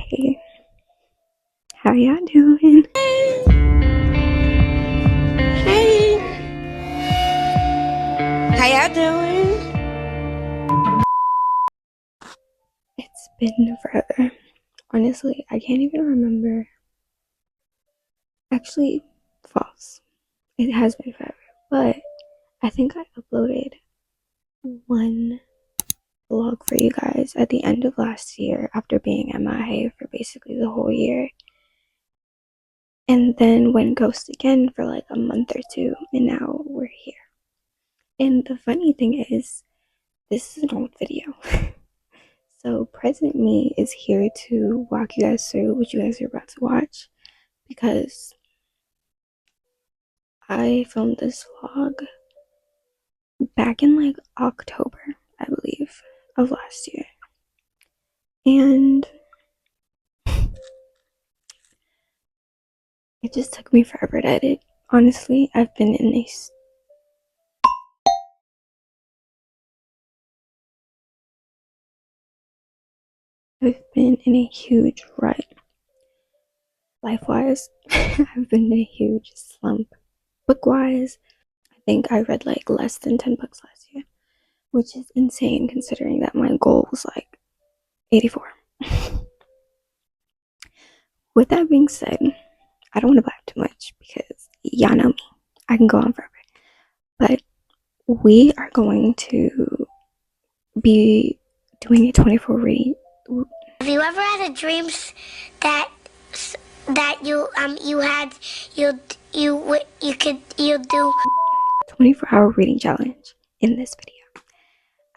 Hey, how y'all doing? Hey, how y'all doing? It's been forever. Honestly, I can't even remember. Actually, false. It has been forever. But I think I uploaded one vlog for you guys at the end of last year after being MIA for basically the whole year. And then went ghost again for like a month or two. And now we're here. And the funny thing is, this is an old video. So present me is here to walk you guys through what you guys are about to watch because I filmed this vlog back in like October, I believe, of last year. And it just took me forever to edit. Honestly, I've been in a huge rut. Life-wise, I've been in a huge slump. Book-wise, I think I read like less than 10 books last year, which is insane considering that my goal was like 84. With that being said, I don't want to blab too much because y'all know me. I can go on forever. But we are going to be doing a 24 reading. Have you ever had a dream that you had you do 24-hour reading challenge in this video.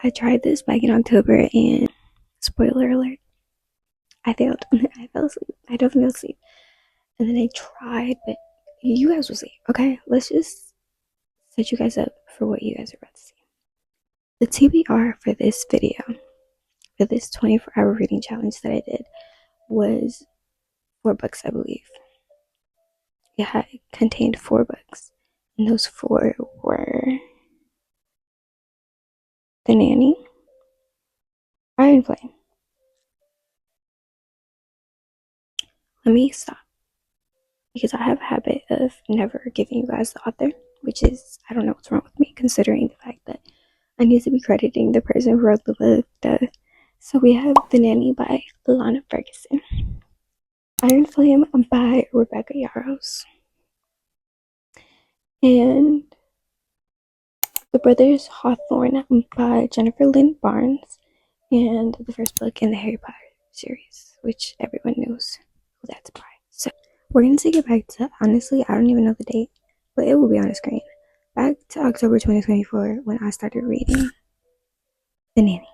I tried this back in October and spoiler alert, I failed. I fell asleep. I definitely fell asleep. And then I tried, but you guys will see. Okay, let's just set you guys up for what you guys are about to see. The TBR for this video, for this 24-hour reading challenge that I did, was 4 books, I believe. It contained 4 books, and those 4 were The Nanny, Iron Flame. Let me stop because I have a habit of never giving you guys the author, which is, I don't know what's wrong with me considering the fact that I need to be crediting the person who wrote the book. So we have The Nanny by Lana Ferguson, Iron Flame by Rebecca Yarros, and The Brothers Hawthorne by Jennifer Lynn Barnes, and the first book in the Harry Potter series, which everyone knows who that's by. So we're going to take it back to, honestly, I don't even know the date, but it will be on the screen. Back to October 2024 when I started reading The Nanny.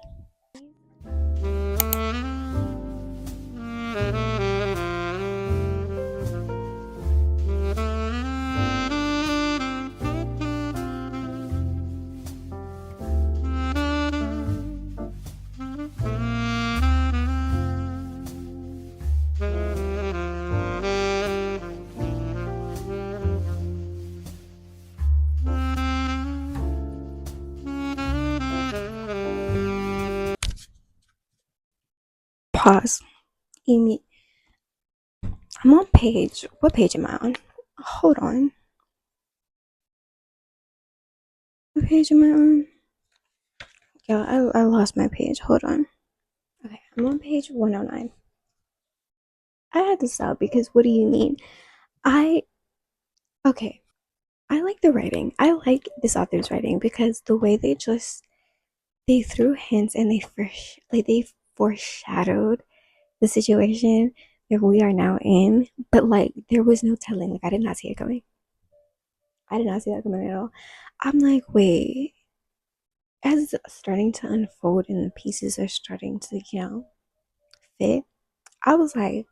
Pause. Amy, I'm on page. What page am I on? Hold on. What page am I on? Yeah, I lost my page. Hold on. Okay, I'm on page 109. I had to stop because what do you mean? Okay, I like the writing. I like this author's writing because the way they threw hints and they foreshadowed the situation that we are now in, but like there was no telling. Like I did not see it coming. I did not see that coming at all. I'm like, wait, as it's starting to unfold and the pieces are starting to, fit, I was like,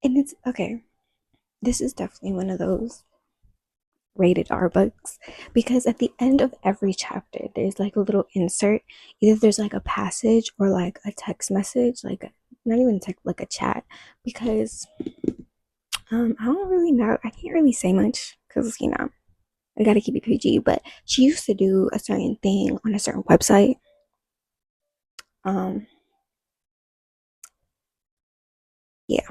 and it's okay. This is definitely one of those rated R books because at the end of every chapter, there's like a little insert. Either there's like a passage or like a text message, not even text, like a chat. Because I don't really know. I can't really say much because I gotta keep it PG. But she used to do a certain thing on a certain website. Um, Yeah.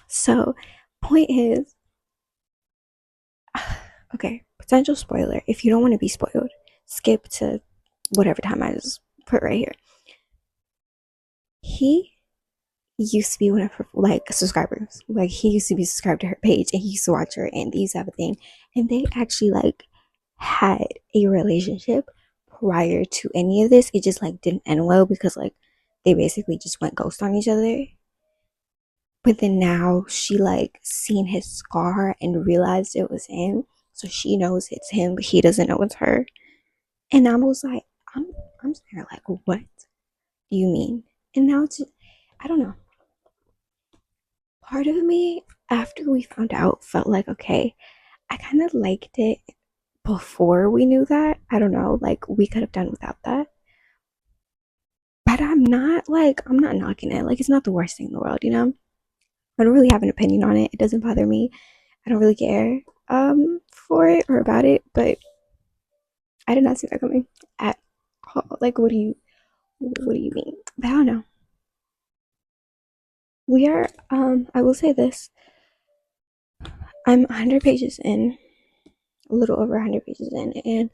So, point is, okay, potential spoiler. If you don't want to be spoiled, skip to whatever time I just put right here. He used to be one of her like subscribers. Like he used to be subscribed to her page and he used to watch her and these type of thing. And they actually like had a relationship prior to any of this. It just like didn't end well because like they basically just went ghost on each other. But then now she like seen his scar and realized it was him. So she knows it's him, but he doesn't know it's her. And I was like, I'm I'm sitting there like, what do you mean? And now it's I don't know. Part of me after we found out felt like, okay, I kind of liked it before we knew that. I don't know, like we could have done without that. But I'm not knocking it. Like it's not the worst thing in the world, you know? I don't really have an opinion on it. It doesn't bother me. I don't really care for it or about it, but I did not see that coming at all. Like what do you mean? But I don't know. We are I will say this. I'm 100 pages in, a little over 100 pages in, and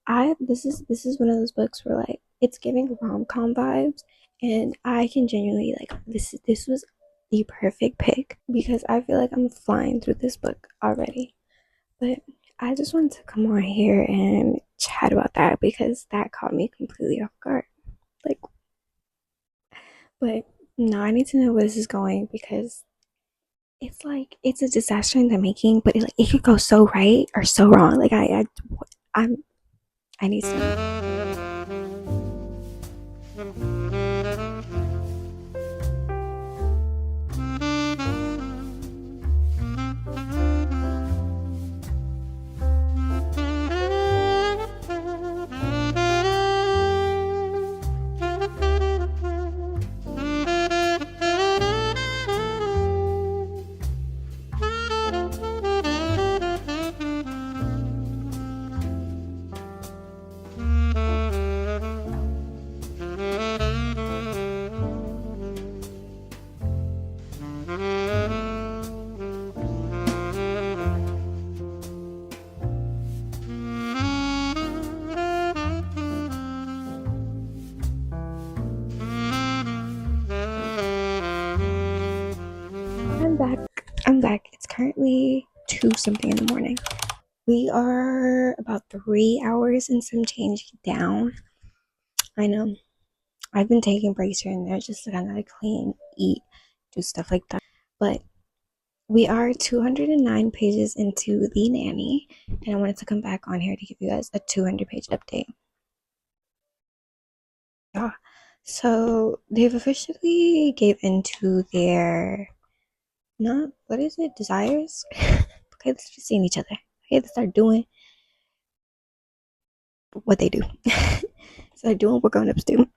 I this is one of those books where like it's giving rom-com vibes, and I can genuinely like this was the perfect pick because I feel like I'm flying through this book already. But I just wanted to come on here and chat about that because that caught me completely off guard. Like, but no, I need to know where this is going because it's like it's a disaster in the making, but it could go so right or so wrong. Like I'm I need to know. I'm back. I'm back. It's currently 2 something in the morning. We are about 3 hours and some change down. I know. I've been taking breaks here and there just to kind of like clean, eat, do stuff like that. But we are 209 pages into The Nanny, and I wanted to come back on here to give you guys a 200-page update. Yeah. So they've officially gave into their not what is it desires. Okay, let's just seeing each other. Okay, let's start doing what they do. Start doing what grown ups do.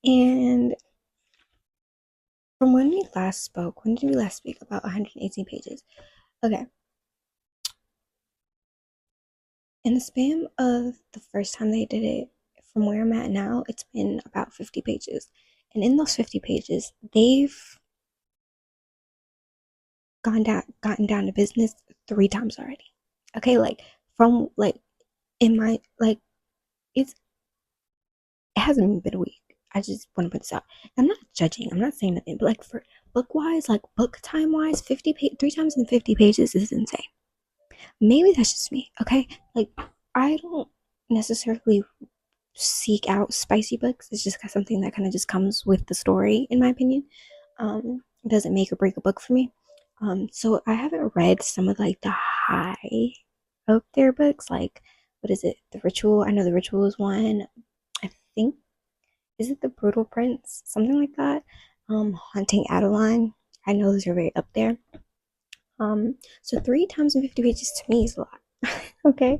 And from when we last spoke, when did we last speak about 118 pages? Okay, in the span of the first time they did it, from where I'm at now, it's been about 50 pages. And in those 50 pages, they've gotten down to business 3 times already. Okay, like from like in my like it's it hasn't even been a week. I just want to put this out. I'm not judging. I'm not saying nothing, but like for book wise, like book time wise, 3 times in 50 pages is insane. Maybe that's just me. Okay, like I don't necessarily seek out spicy books. It's just something that kind of just comes with the story, in my opinion. It doesn't make or break a book for me. So I haven't read some of like the high up there books, like what is it? The Ritual. I know The Ritual is one. I think is it The Brutal Prince, something like that. Haunting Adeline. I know those are very up there. So 3 times in 50 pages to me is a lot. Okay,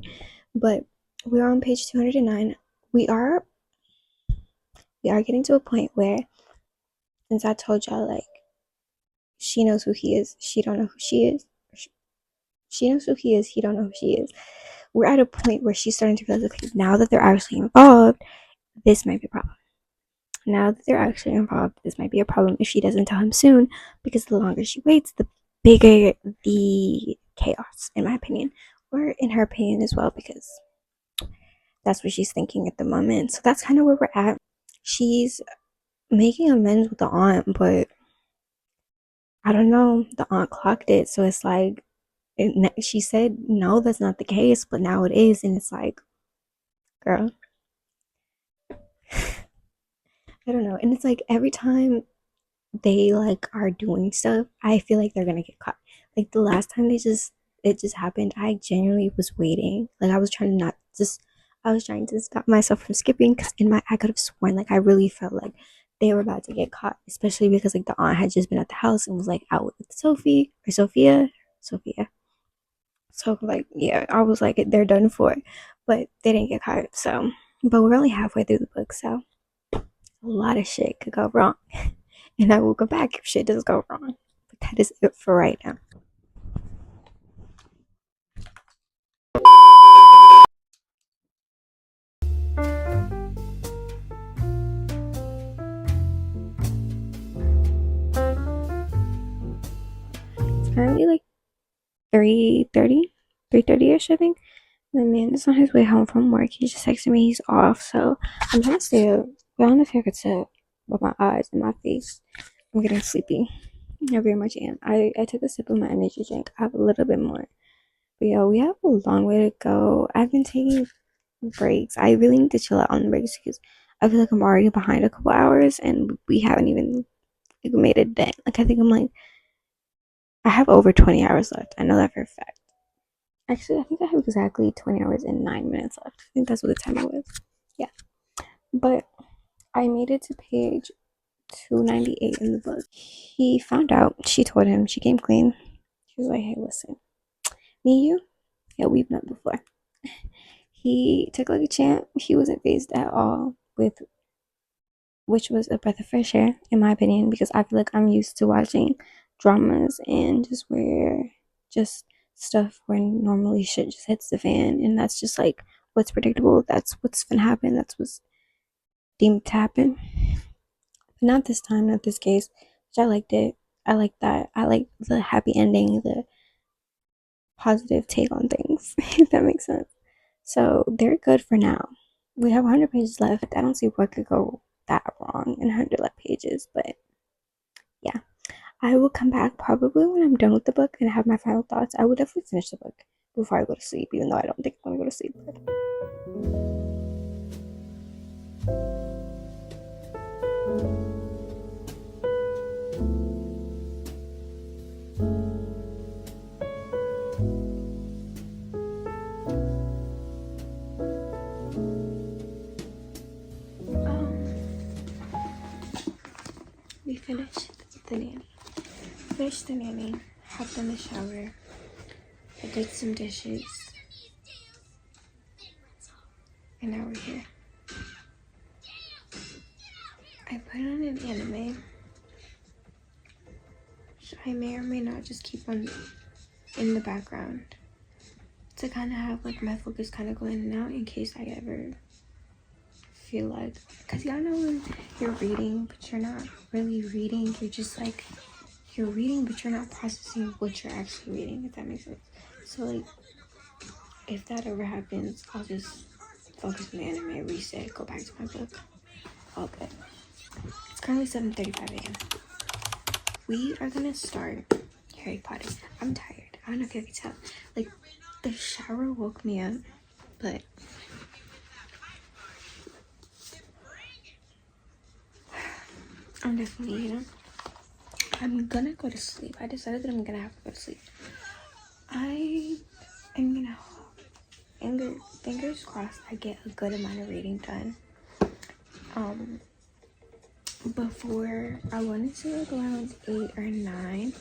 but we are on page 209. We are we are getting to a point where, since I told y'all, like she knows who he is, she don't know who she is. She knows who he is, he don't know who she is. We're at a point where she's starting to realize, okay, now that they're actually involved, this might be a problem. now that they're actually involved, this might be a problem if she doesn't tell him soon, because the longer she waits, the bigger the chaos, in my opinion, or in her opinion as well, because that's what she's thinking at the moment. So that's kind of where we're at. She's making amends with the aunt, but I don't know. The aunt clocked it, so it's like she said no, that's not the case, but now it is, and it's like, girl, I don't know. And it's like every time they like are doing stuff, I feel like they're gonna get caught. Like the last time it just happened, I genuinely was waiting. Like I was trying to stop myself from skipping because I could have sworn like I really felt like they were about to get caught, especially because like the aunt had just been at the house and was like out with Sophie or Sophia. So like yeah, I was like they're done for, but they didn't get caught. So, but we're only halfway through the book, so a lot of shit could go wrong. And I will go back if shit does go wrong. But that is it for right now. It's currently like 3:30, 3:30ish, I think. My man is on his way home from work. He just texted me he's off, so I'm trying to stay up. But I don't know if I could tell by my eyes and my face. I'm getting sleepy. I very much am. I took a sip of my energy drink. I have a little bit more. But yo, we have a long way to go. I've been taking breaks. I really need to chill out on the breaks because I feel like I'm already behind a couple hours and we haven't even like, made a dent. Like I think I'm like I have over 20 hours left. I know that for a fact. Actually, I think I have exactly 20 hours and 9 minutes left. I think that's what the timer was. Yeah. But I made it to page 298 in the book. He found out. She told him. She came clean. She was like, hey, listen, me and you, yeah, we've met before. He took like a champ. He wasn't phased at all with, which was a breath of fresh air, in my opinion, because I feel like I'm used to watching dramas and just where just stuff where normally shit just hits the fan, and that's just like what's predictable. That's what's gonna happen. That's what's deemed to happen. But not this time, not this case. Which I liked it. I like that. I like the happy ending, the positive take on things, if that makes sense. So they're good for now. We have 100 pages left. I don't see what could go that wrong in 100 left pages, but yeah. I will come back probably when I'm done with the book and have my final thoughts. I will definitely finish the book before I go to sleep, even though I don't think I'm gonna go to sleep. We finished the nanny. Finished the nanny. Hopped in the shower. I did some dishes. And now we're here. I put on an anime. So I may or may not just keep on in the background to kind of have like my focus kind of go in and out in case I ever feel like, because y'all know when you're reading but you're not really reading, you're just like you're reading but you're not processing what you're actually reading, if that makes sense. So like if that ever happens, I'll just focus on the anime, reset, go back to my book, all good. It's currently 7:35 a.m. We are gonna start Harry Potter. I'm tired. I don't know if you can tell, like the shower woke me up, but I'm definitely, I'm gonna go to sleep. I decided that I'm gonna have to go to sleep. I am gonna, fingers crossed, I get a good amount of reading done. Before, I wanted to like around 8 or 9.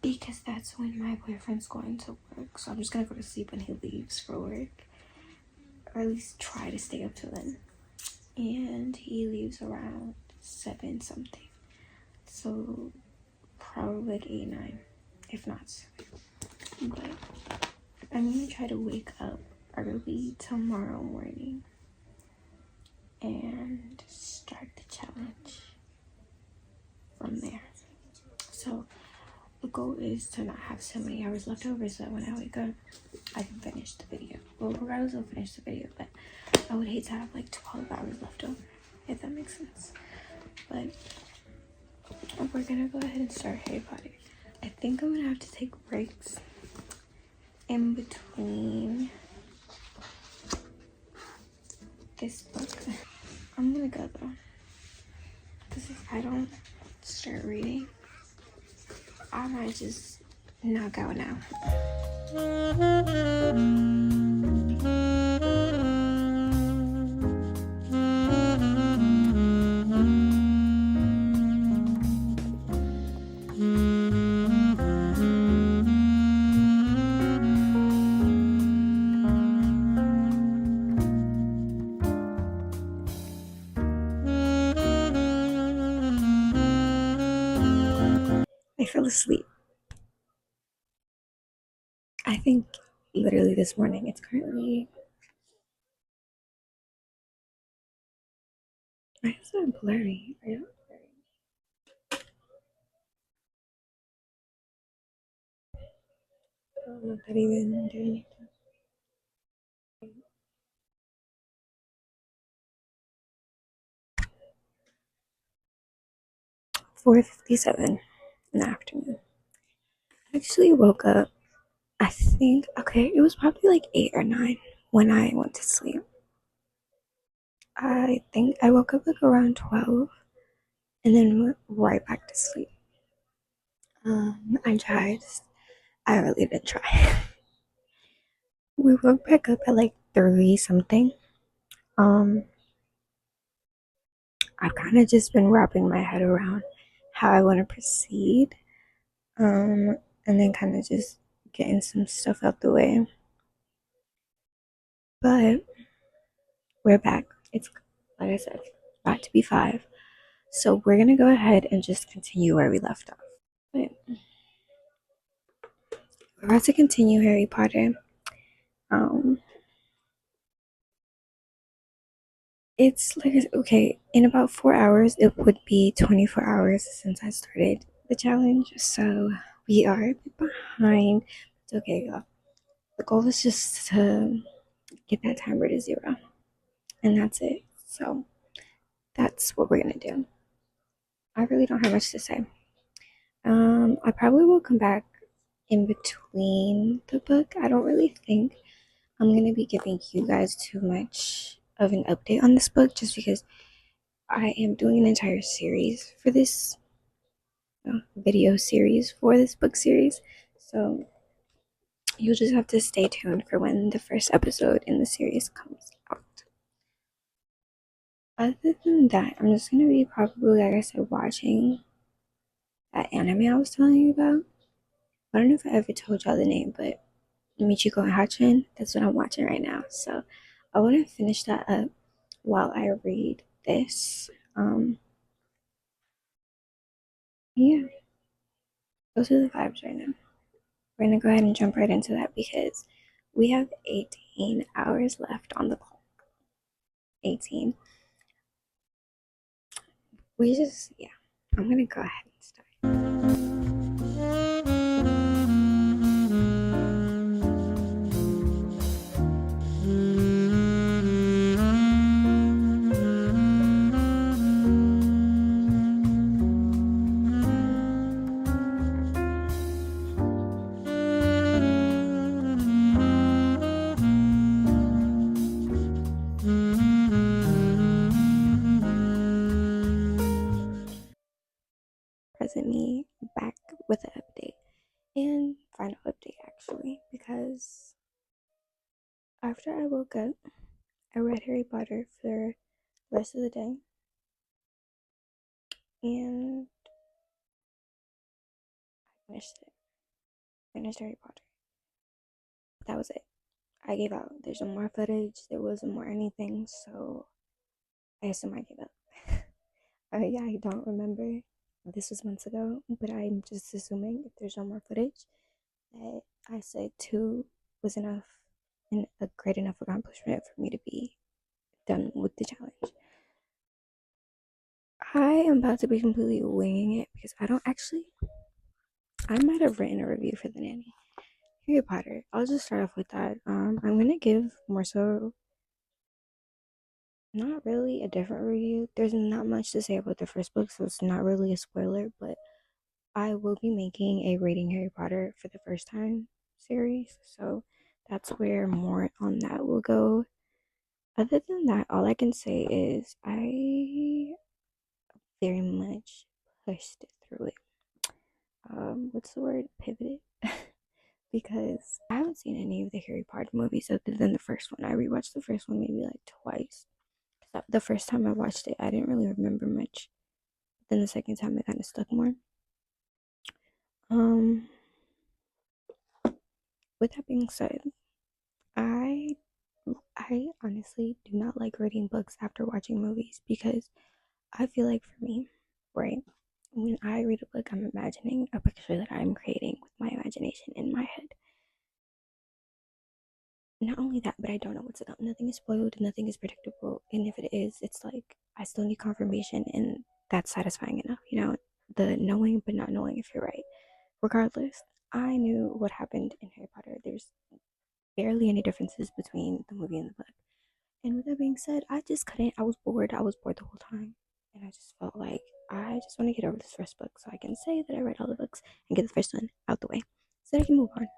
Because that's when my boyfriend's going to work. So I'm just gonna go to sleep when he leaves for work. Or at least try to stay up till then. And he leaves around 7 something. So probably like 8, 9, if not 7. But I'm gonna try to wake up early tomorrow morning and start the challenge from there. So the goal is to not have so many hours left over so that when I wake up, I can finish the video. Well, regardless, I'll finish the video, but I would hate to have like 12 hours left over, if that makes sense. But we're gonna go ahead and start Harry Potter. I think I'm gonna have to take breaks in between this book. I'm gonna go though, because if I don't start reading, I might just knock out now. I fell asleep. I think literally this morning. It's currently, why is that blurry? I don't know if that even did anything. 4:57 in the afternoon. I actually woke up, I think, okay, it was probably like 8 or 9 when I went to sleep. I think I woke up like around 12 and then went right back to sleep. I tried. I really did try. We woke back up at like 3 something. Um, I've kind of just been wrapping my head around how I want to proceed. And then kind of just getting some stuff out the way. But we're back. It's, like I said, about to be 5. So we're gonna go ahead and just continue where we left off. But we're about to continue Harry Potter. Um, it's like, okay, in about 4 hours, it would be 24 hours since I started the challenge. So we are a bit behind. It's okay, y'all. The goal is just to get that timer to 0, and that's it. So that's what we're gonna do. I really don't have much to say. I probably will come back in between the book. I don't really think I'm gonna be giving you guys too much of an update on this book just because I am doing an entire series for this video series for this book series. So you'll just have to stay tuned for when the first episode in the series comes out. Other than that, I'm just gonna be probably, like I said, watching that anime I was telling you about. I don't know if I ever told y'all the name, but Michiko Hatchin, that's what I'm watching right now. So I want to finish that up while I read this. Yeah, those are the vibes right now. We're gonna go ahead and jump right into that because we have 18 hours left on the clock. 18. Yeah, I'm gonna go ahead and start. Present me back with an update and final update actually because after I woke up, I read Harry Potter for the rest of the day and I finished it. Finished Harry Potter. That was it. I gave out. There's no more footage. There wasn't more anything, so I assume I gave up. I don't remember. This was months ago, but I'm just assuming if there's no more footage that I said 2 was enough a great enough accomplishment for me to be done with the challenge. I am about to be completely winging it because I don't actually. I might have written a review for the nanny. Harry Potter. I'll just start off with that. I'm gonna give more so not really a different review. There's not much to say about the first book, so it's not really a spoiler, but I will be making a Reading Harry Potter for the first time series, so that's where more on that will go. Other than that, all I can say is I very much pushed through it. What's the word? Pivoted. Because I haven't seen any of the Harry Potter movies other than the first one. I rewatched the first one maybe like twice. The first time I watched it, I didn't really remember much. Then the second time, it kind of stuck more. Um, with that being said, I I honestly do not like reading books after watching movies because I feel like for me, right, when I read a book, I'm imagining a picture that I'm creating with my imagination in my head. Not only that, but I don't know what's to come. Nothing is spoiled, nothing is predictable, and if it is, it's like I still need confirmation, and that's satisfying enough, the knowing but not knowing if you're right. Regardless, I knew what happened in Harry Potter. There's barely any differences between the movie and the book. And with that being said, I just couldn't. I was bored. I was bored the whole time. And I just felt like I just want to get over this first book so I can say that I read all the books and get the first one out the way so that I can move on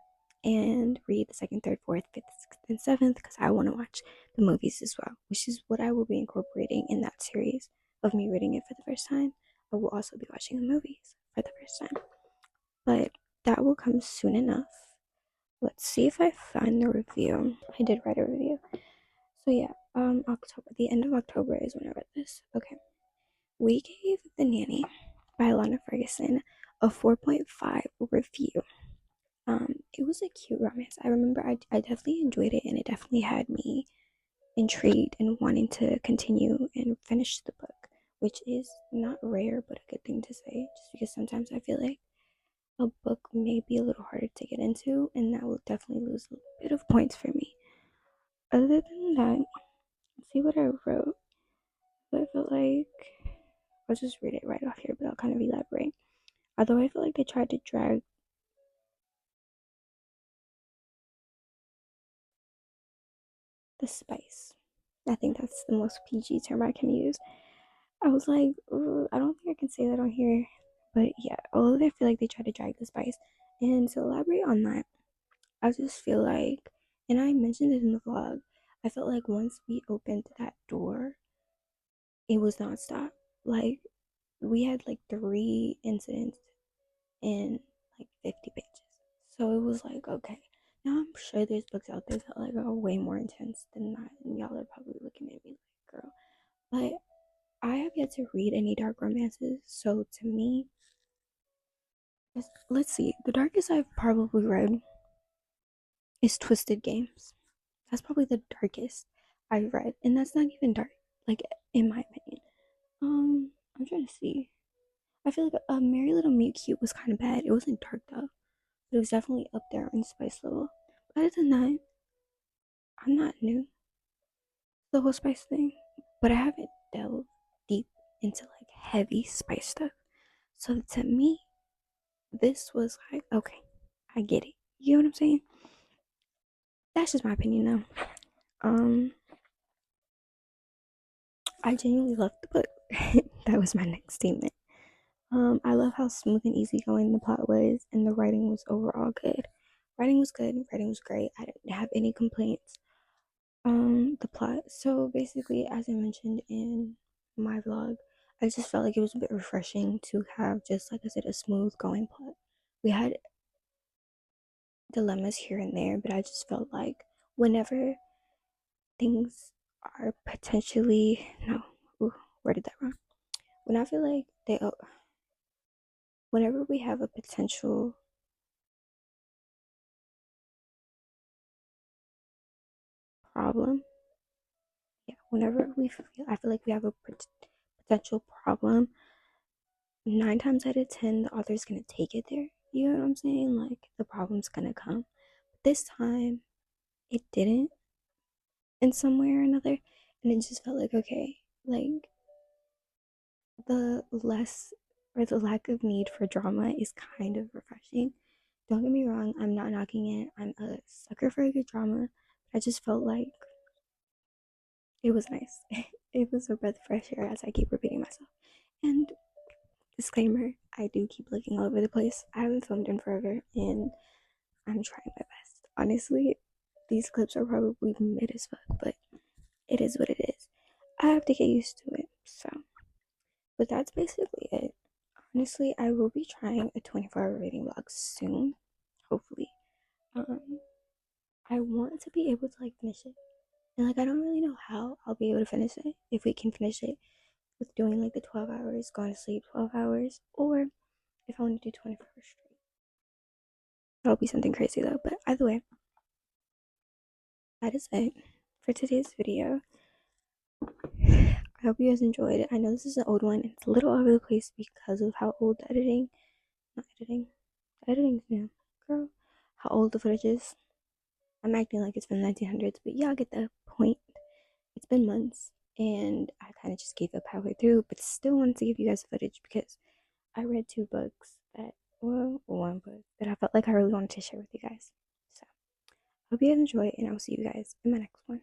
and read the second, third, fourth, fifth, sixth, and seventh because I want to watch the movies as well, which is what I will be incorporating in that series of me reading it for the first time. I will also be watching the movies for the first time, but that will come soon enough. Let's see if I find the review. I did write a review. So yeah, October. The end of October is when I read this. Okay. We gave The Nanny by Alana Ferguson a 4.5 review. It was a cute romance. I remember I definitely enjoyed it and it definitely had me intrigued and wanting to continue and finish the book, which is not rare but a good thing to say, just because sometimes I feel like a book may be a little harder to get into and that will definitely lose a bit of points for me. Other than that, let's see what I wrote. But I feel like I'll just read it right off here, but I'll kind of elaborate. Although I feel like they tried to drag the spice. I think that's the most PG term I can use. I was like, I don't think I can say that on here. But yeah, although I feel like they tried to drag the spice. And to elaborate on that, I just feel like, and I mentioned it in the vlog, I felt like once we opened that door, it was nonstop. Like, we had like 3 incidents in like 50 pages. So it was like, okay, now I'm sure there's books out there that like are way more intense than that, and y'all are probably looking at me like, girl. But I have yet to read any dark romances, so to me, let's see, the darkest I've probably read is Twisted Games. That's probably the darkest I've read, and that's not even dark, like in my opinion. I'm trying to see. I feel like a Merry Little Meet Cute was kind of bad. It wasn't dark though. It was definitely up there in spice level. But other than that, I'm not new to the whole spice thing, but I haven't delved deep into like heavy spice stuff. So to me, this was like, okay, I get it. You know what I'm saying? That's just my opinion though. I genuinely loved the book. That was my next statement. I love how smooth and easygoing the plot was, and the writing was overall good. Writing was good. Writing was great. I didn't have any complaints. The plot. So basically, as I mentioned in my vlog, I just felt like it was a bit refreshing to have just like I said, a smooth going plot. We had dilemmas here and there, but I just felt like whenever things are potentially no, ooh, worded that wrong. When I feel like whenever we have a potential problem, yeah, whenever I feel like we have a potential problem, 9 times out of 10, the author's gonna take it there. You know what I'm saying? Like the problem's gonna come. But this time, it didn't in some way or another. And it just felt like, okay, like the less or the lack of need for drama is kind of refreshing. Don't get me wrong, I'm not knocking it. I'm a sucker for a good drama. I just felt like it was nice. It was a breath of fresh air, as I keep repeating myself. And disclaimer, I do keep looking all over the place. I haven't filmed in forever and I'm trying my best. Honestly, these clips are probably mid as fuck, but it is what it is. I have to get used to it. So, but that's basically it. Honestly, I will be trying a 24-hour reading vlog soon, hopefully. Um, I want to be able to like finish it. And like I don't really know how I'll be able to finish it. If we can finish it with doing like the 12 hours, going to sleep 12 hours, or if I want to do 24 hours straight. That'll be something crazy though. But either way, that is it for today's video. I hope you guys enjoyed it. I know this is an old one. It's a little all over the place because of how old the editing, not editing, the editing's new, girl, how old the footage is. I'm acting like it's from the 1900s, but y'all get the point. It's been months, and I kind of just gave up halfway through, but still wanted to give you guys footage because I read two books that, well, one book that I felt like I really wanted to share with you guys. So, hope you guys enjoy, and I'll see you guys in my next one.